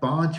5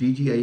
DGI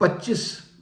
25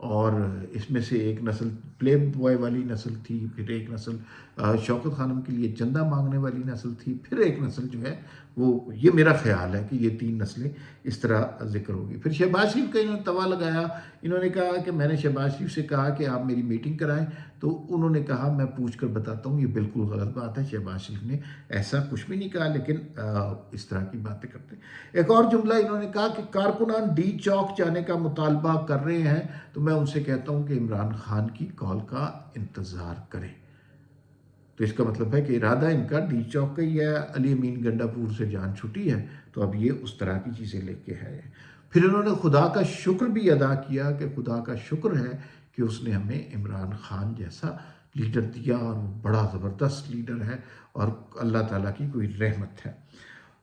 اور اس میں سے ایک نسل پلے بوائے والی نسل تھی، پھر ایک نسل شوکت خانم کے لیے چندہ مانگنے والی نسل تھی، پھر ایک نسل جو ہے وہ، یہ میرا خیال ہے کہ یہ 3 نسلیں اس طرح ذکر ہوگی۔ پھر شہباز شریف کا انہوں نے توا لگایا، انہوں نے کہا کہ میں نے شہباز شریف سے کہا کہ آپ میری میٹنگ کرائیں، تو انہوں نے کہا میں پوچھ کر بتاتا ہوں۔ یہ بالکل غلط بات ہے، شہباز شریف نے ایسا کچھ بھی نہیں کہا، لیکن اس طرح کی باتیں کرتے ہیں۔ ایک اور جملہ انہوں نے کہا کہ کارکنان ڈی چوک جانے کا مطالبہ کر رہے ہیں تو میں ان سے کہتا ہوں کہ عمران خان کی کال کا انتظار کریں۔ تو اس کا مطلب ہے کہ ارادہ ان کا ڈی چوک کا ہی ہے، علی امین گنڈا پور سے جان چھٹی ہے، تو اب یہ اس طرح کی چیزیں لے کے ہے۔ پھر انہوں نے خدا کا شکر بھی ادا کیا کہ خدا کا شکر ہے کہ اس نے ہمیں عمران خان جیسا لیڈر دیا، اور وہ بڑا زبردست لیڈر ہے اور اللہ تعالیٰ کی کوئی رحمت ہے۔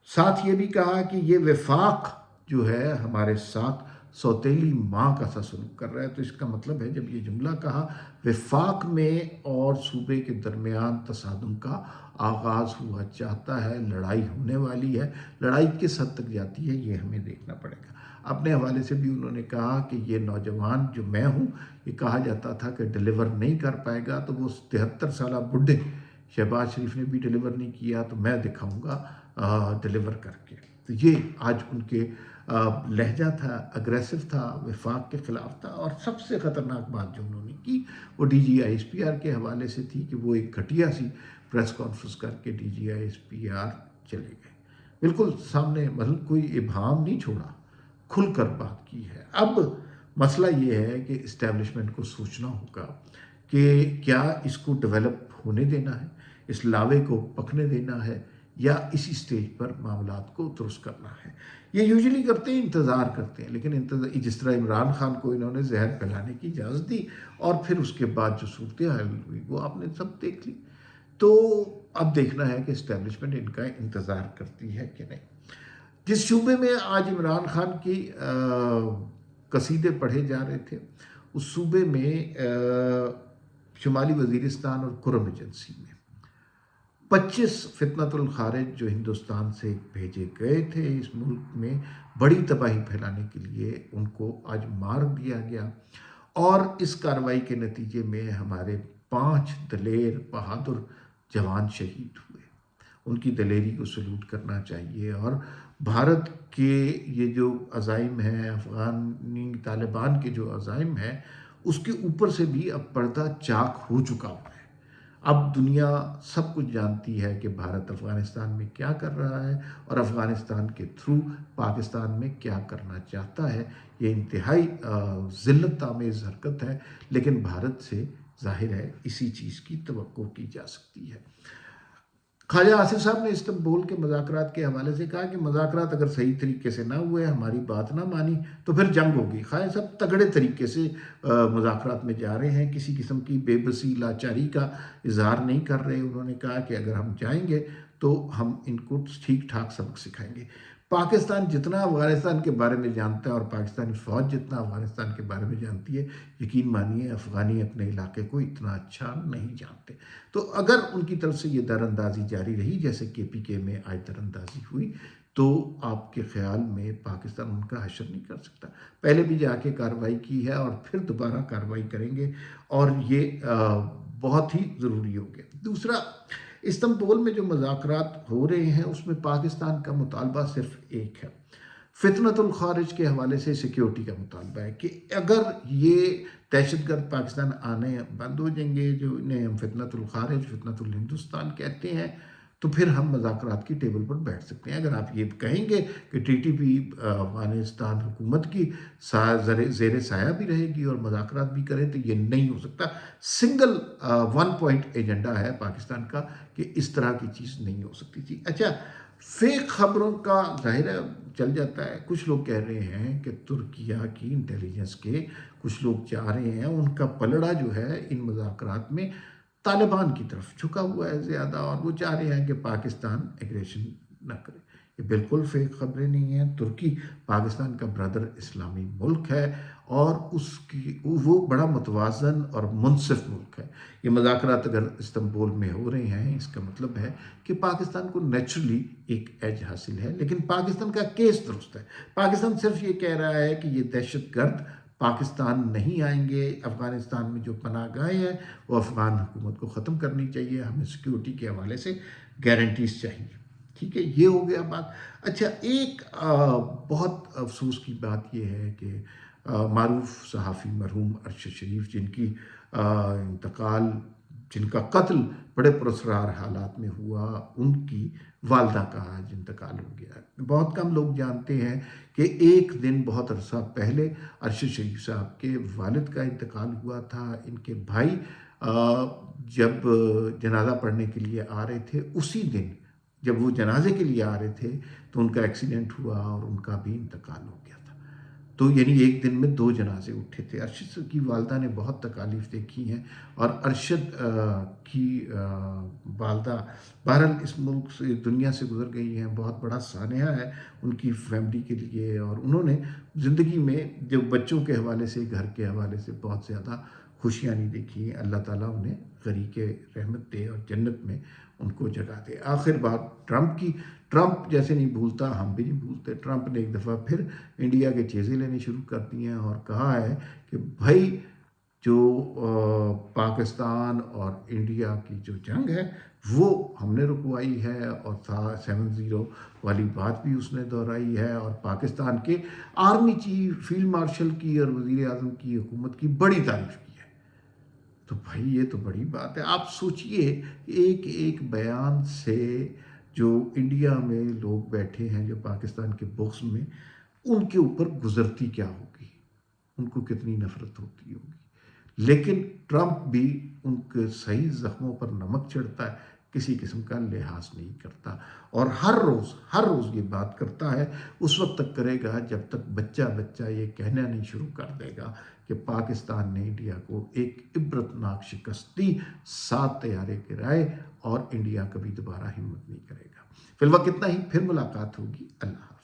ساتھ یہ بھی کہا کہ یہ وفاق جو ہے ہمارے ساتھ سوتیلی ماں کا سا سلوک کر رہا ہے۔ تو اس کا مطلب ہے جب یہ جملہ کہا وفاق میں اور صوبے کے درمیان تصادم کا آغاز ہوا چاہتا ہے، لڑائی ہونے والی ہے، لڑائی کس حد تک جاتی ہے یہ ہمیں دیکھنا پڑے گا۔ اپنے حوالے سے بھی انہوں نے کہا کہ یہ نوجوان جو میں ہوں، یہ کہا جاتا تھا کہ ڈیلیور نہیں کر پائے گا، تو وہ 73 سالہ بڈھے شہباز شریف نے بھی ڈیلیور نہیں کیا، تو میں دکھاؤں گا ڈیلیور کر کے۔ تو یہ آج ان کے لہجہ تھا، اگریسو تھا، وفاق کے خلاف تھا۔ اور سب سے خطرناک بات جو انہوں نے کی وہ D G I S P R کے حوالے سے تھی کہ وہ ایک گھٹیا سی پریس کانفرنس کر کے D G I S P R چلے گئے، بالکل سامنے، مطلب کوئی ابہام نہیں چھوڑا، کھل کر بات کی ہے۔ اب مسئلہ یہ ہے کہ اسٹیبلشمنٹ کو سوچنا ہوگا کہ کیا اس کو ڈیولپ ہونے دینا ہے، اس لاوے کو پکنے دینا ہے، یا اسی سٹیج پر معاملات کو درست کرنا ہے۔ یہ یوزلی کرتے ہیں، انتظار کرتے ہیں، لیکن جس طرح عمران خان کو انہوں نے زہر پھیلانے کی اجازت دی اور پھر اس کے بعد جو صورتحال ہوئی وہ آپ نے سب دیکھ لی۔ تو اب دیکھنا ہے کہ اسٹیبلشمنٹ ان کا انتظار کرتی ہے کہ نہیں۔ جس شعبے میں آج عمران خان کی قصیدے پڑھے جا رہے تھے، اس صوبے میں شمالی وزیرستان اور کرم ایجنسی میں 25 فتنۃ الخارج جو ہندوستان سے بھیجے گئے تھے اس ملک میں بڑی تباہی پھیلانے کے لیے، ان کو آج مار دیا گیا۔ اور اس کارروائی کے نتیجے میں ہمارے 5 دلیر بہادر جوان شہید ہوئے۔ ان کی دلیری کو سلوٹ کرنا چاہیے، اور بھارت کے یہ جو عزائم ہیں، افغانی طالبان کے جو عزائم ہیں، اس کے اوپر سے بھی اب پردہ چاک ہو چکا ہوا ہے۔ اب دنیا سب کچھ جانتی ہے کہ بھارت افغانستان میں کیا کر رہا ہے اور افغانستان کے تھرو پاکستان میں کیا کرنا چاہتا ہے۔ یہ انتہائی ذلت آمیز حرکت ہے، لیکن بھارت سے ظاہر ہے اسی چیز کی توقع کی جا سکتی ہے۔ خواجہ آصف صاحب نے استنبول کے مذاکرات کے حوالے سے کہا کہ مذاکرات اگر صحیح طریقے سے نہ ہوئے، ہماری بات نہ مانی، تو پھر جنگ ہوگی۔ خواجہ صاحب تگڑے طریقے سے مذاکرات میں جا رہے ہیں، کسی قسم کی بے بسی لاچاری کا اظہار نہیں کر رہے۔ انہوں نے کہا کہ اگر ہم جائیں گے تو ہم ان کو ٹھیک ٹھاک سبق سکھائیں گے۔ پاکستان جتنا افغانستان کے بارے میں جانتا ہے اور پاکستانی فوج جتنا افغانستان کے بارے میں جانتی ہے، یقین مانیے افغانی اپنے علاقے کو اتنا اچھا نہیں جانتے۔ تو اگر ان کی طرف سے یہ در اندازی جاری رہی، جیسے کے پی کے میں آج در اندازی ہوئی، تو آپ کے خیال میں پاکستان ان کا حشر نہیں کر سکتا۔ پہلے بھی جا کے کارروائی کی ہے اور پھر دوبارہ کارروائی کریں گے، اور یہ بہت ہی ضروری ہوگی۔ دوسرا، استنبول میں جو مذاکرات ہو رہے ہیں اس میں پاکستان کا مطالبہ صرف ایک ہے، فتنۃ الخارج کے حوالے سے سیکیورٹی کا مطالبہ ہے کہ اگر یہ دہشت گرد پاکستان آنے بند ہو جائیں گے، جو انہیں ہم فتنۃ الخارج، فتنۃ الہندوستان کہتے ہیں، تو پھر ہم مذاکرات کی ٹیبل پر بیٹھ سکتے ہیں۔ اگر آپ یہ کہیں گے کہ ٹی ٹی پی افغانستان حکومت کی زیر سایہ بھی رہے گی اور مذاکرات بھی کریں، تو یہ نہیں ہو سکتا۔ سنگل 1 پوائنٹ ایجنڈا ہے پاکستان کا کہ اس طرح کی چیز نہیں ہو سکتی تھی۔ اچھا، فیک خبروں کا ظاہر ہے چل جاتا ہے۔ کچھ لوگ کہہ رہے ہیں کہ ترکیہ کی انٹیلیجنس کے کچھ لوگ چاہ رہے ہیں، ان کا پلڑا جو ہے ان مذاکرات میں طالبان کی طرف جھکا ہوا ہے زیادہ، اور وہ چاہ رہے ہیں کہ پاکستان ایگریشن نہ کرے۔ یہ بالکل فیک خبریں نہیں ہیں۔ ترکی پاکستان کا برادر اسلامی ملک ہے، اور وہ بڑا متوازن اور منصف ملک ہے۔ یہ مذاکرات اگر استنبول میں ہو رہے ہیں، اس کا مطلب ہے کہ پاکستان کو نیچرلی ایک ایج حاصل ہے، لیکن پاکستان کا کیس درست ہے۔ پاکستان صرف یہ کہہ رہا ہے کہ یہ دہشت گرد پاکستان نہیں آئیں گے. افغانستان میں جو پناہ گاہیں ہیں وہ افغان حکومت کو ختم کرنی چاہیے. ہمیں سیکیورٹی کے حوالے سے گارنٹیز چاہیے. ٹھیک ہے, یہ ہو گیا بات. اچھا, ایک بہت افسوس کی بات یہ ہے کہ معروف صحافی مرحوم ارشد شریف انتقال جن کا قتل بڑے پراسرار حالات میں ہوا, ان کی والدہ کا آج انتقال ہو گیا. بہت کم لوگ جانتے ہیں کہ ایک دن بہت عرصہ پہلے ارشد شریف صاحب کے والد کا انتقال ہوا تھا. ان کے بھائی جب جنازہ پڑھنے کے لیے آ رہے تھے, اسی دن جب وہ جنازے کے لیے آ رہے تھے تو ان کا ایکسیڈنٹ ہوا اور ان کا بھی انتقال ہو گیا تھا. تو یعنی ایک دن میں 2 جنازے اٹھے تھے. ارشد کی والدہ نے بہت تکالیف دیکھی ہیں, اور ارشد کی والدہ بہرحال اس ملک سے, دنیا سے گزر گئی ہیں. بہت بڑا سانحہ ہے ان کی فیملی کے لیے, اور انہوں نے زندگی میں جو بچوں کے حوالے سے, گھر کے حوالے سے بہت زیادہ خوشیاں نہیں دیکھی ہیں. اللہ تعالیٰ انہیں غریق رحمت دے اور جنت میں ان کو جگہ دے. آخر بات ٹرمپ کی. ٹرمپ جیسے نہیں بھولتا, ہم بھی نہیں بھولتے. ٹرمپ نے ایک دفعہ پھر انڈیا کے چیزیں لینے شروع کر دی ہیں اور کہا ہے کہ بھائی جو پاکستان اور انڈیا کی جو جنگ ہے وہ ہم نے رکوائی ہے, اور 7-0 والی بات بھی اس نے دہرائی ہے, اور پاکستان کے آرمی چیف, فیلڈ مارشل کی اور وزیر اعظم کی حکومت کی بڑی تعریف کی ہے. تو بھائی یہ تو بڑی بات ہے. آپ سوچئے ایک ایک بیان سے جو انڈیا میں لوگ بیٹھے ہیں جو پاکستان کے بغض میں, ان کے اوپر گزرتی کیا ہوگی, ان کو کتنی نفرت ہوتی ہوگی. لیکن ٹرمپ بھی ان کے صحیح زخموں پر نمک چڑھتا ہے, کسی قسم کا لحاظ نہیں کرتا, اور ہر روز یہ بات کرتا ہے. اس وقت تک کرے گا جب تک بچہ یہ کہنا نہیں شروع کر دے گا کہ پاکستان نے انڈیا کو ایک عبرتناک شکست دی 7 طیارے گرائے, اور انڈیا کبھی دوبارہ ہمت نہیں کرے گا. فی الوقت اتنا ہی, پھر ملاقات ہوگی. اللہ حافظ.